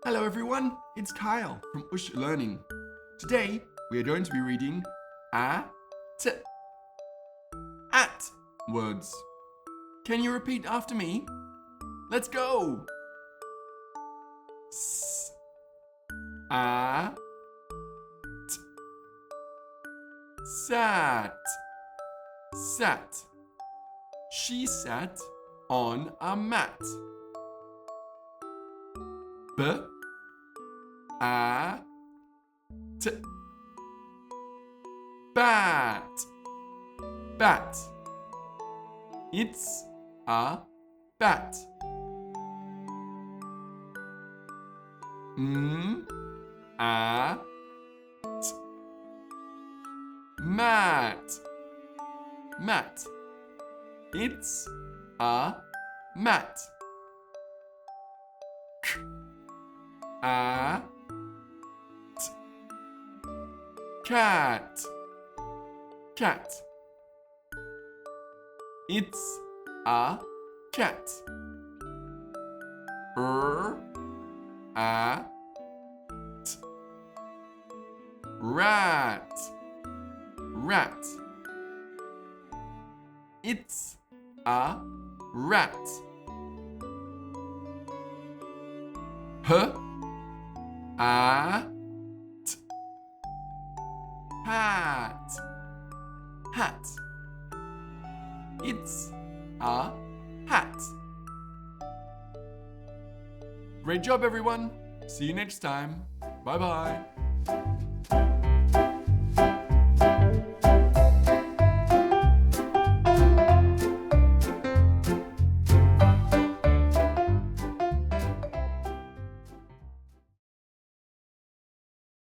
Hello everyone, it's Kyle from OOSH Learning. Today we are going to be reading at words. Can you repeat after me? Let's go! S a t sat sat. She sat on a mat. B a t bat bat. It's a bat. A t mat mat. It's a mat. A t cat cat. It's a cat. A t rat rat. It's a rat. A t hat hat. It's a hat. Great job everyone. See you next time. Bye bye.